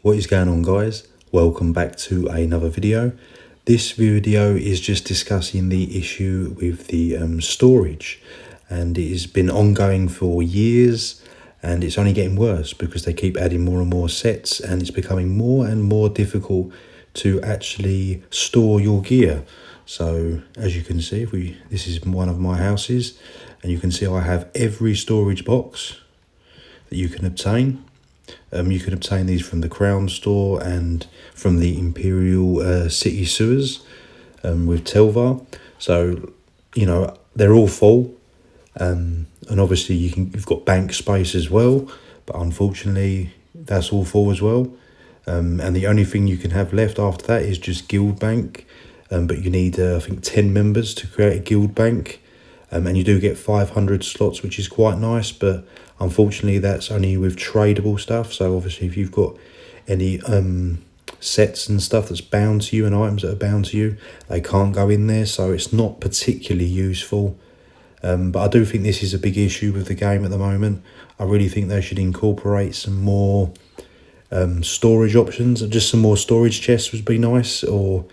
What is going on, guys? Welcome back to another video. This video is just discussing the issue with the storage, and it has been ongoing for years, and it's only getting worse because they keep adding more and more sets, and it's becoming more and more difficult to actually store your gear. So as you can see, this is one of my houses, and you can see I have every storage box that you can obtain. You can obtain these from the Crown store and from the Imperial City Sewers with Telvar. So, you know, they're all full. And obviously you've got bank space as well, but unfortunately that's all full as well. And the only thing you can have left after that is just guild bank. But you need, I think, 10 members to create a guild bank. And you do get 500 slots, which is quite nice, but unfortunately that's only with tradable stuff. So obviously if you've got any sets and stuff that's bound to you and items that are bound to you, they can't go in there, so it's not particularly useful. But I do think this is a big issue with the game at the moment. I really think they should incorporate some more storage options. Just some more storage chests would be nice, or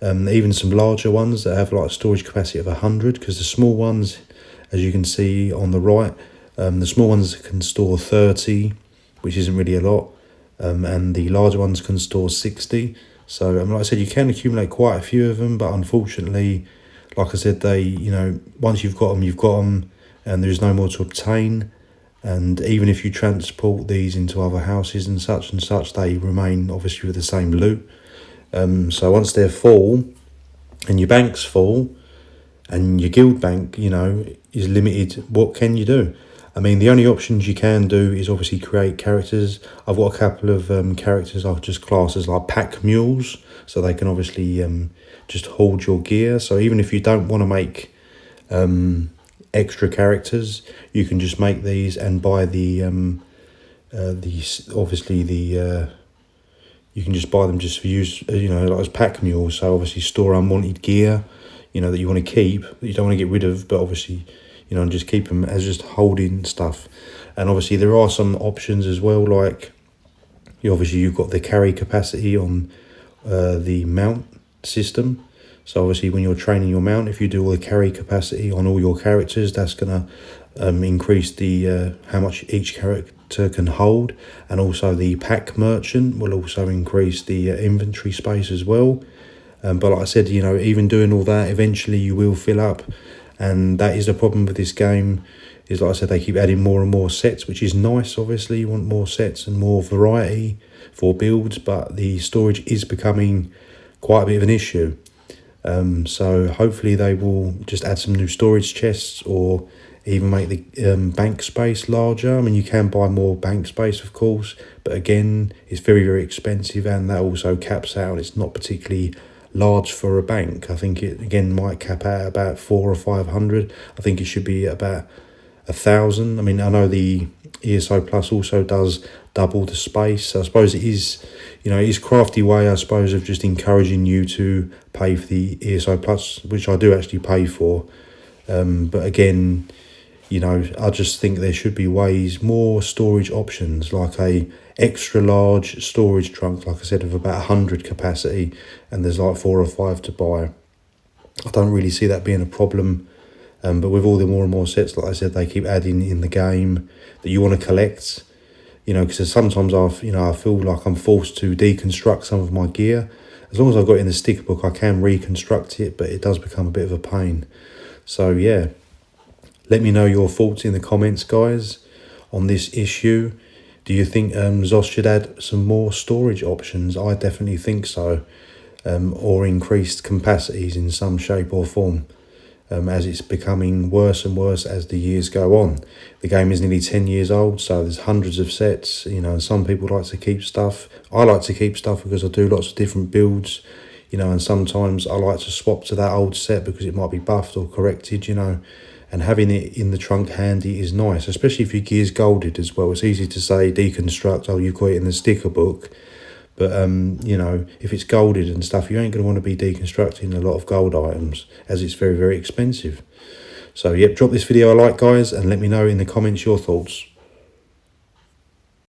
even some larger ones that have like a storage capacity of 100, because the small ones, as you can see on the right, the small ones can store 30, which isn't really a lot, and the larger ones can store 60. So like I said, you can accumulate quite a few of them, but unfortunately, like I said, once you've got them, and there's no more to obtain. And even if you transport these into other houses and such, they remain obviously with the same loot. So once they're full and your bank's full and your guild bank, is limited, what can you do? I mean, the only options you can do is obviously create characters. I've got a couple of characters I've just classed as like pack mules, so they can obviously just hold your gear. So even if you don't want to make extra characters, you can just make these and buy you can just buy them just for use, like as pack mules. So obviously store unwanted gear, that you want to keep, that you don't want to get rid of, but obviously, and just keep them as just holding stuff. And obviously there are some options as well, like you've got the carry capacity on the mount system. So obviously when you're training your mount, if you do all the carry capacity on all your characters, that's going to increase the how much each character can hold. And also the pack merchant will also increase the inventory space as well. But like I said, even doing all that, eventually you will fill up. And that is the problem with this game, is like I said, they keep adding more and more sets, which is nice. Obviously you want more sets and more variety for builds, but the storage is becoming quite a bit of an issue. So hopefully they will just add some new storage chests, or even make the bank space larger. I mean, you can buy more bank space, of course, but again, it's very, very expensive, and that also caps out. It's not particularly large for a bank. I think it again might cap out about 400 or 500. I think it should be about 1,000. I mean, I know the ESO Plus also does double the space. So I suppose it is, it is crafty way, I suppose, of just encouraging you to pay for the ESO Plus, which I do actually pay for. But again, I just think there should be more storage options, like a extra large storage trunk, like I said, of about 100 capacity, and there's like 4 or 5 to buy. I don't really see that being a problem. But with all the more and more sets, like I said, they keep adding in the game that you want to collect, because sometimes I feel like I'm forced to deconstruct some of my gear. As long as I've got it in the sticker book, I can reconstruct it, but it does become a bit of a pain. So yeah, let me know your thoughts in the comments, guys, on this issue. Do you think ZOS should add some more storage options? I definitely think so, or increased capacities in some shape or form. As it's becoming worse and worse as the years go on. The game is nearly 10 years old, so there's hundreds of sets, and some people like to keep stuff. I like to keep stuff because I do lots of different builds, and sometimes I like to swap to that old set because it might be buffed or corrected, and having it in the trunk handy is nice, especially if your gear's golded as well. It's easy to say deconstruct, oh, you've got it in the sticker book. But, if it's golded and stuff, you ain't going to want to be deconstructing a lot of gold items, as it's very, very expensive. So, yep, drop this video a like, guys, and let me know in the comments your thoughts.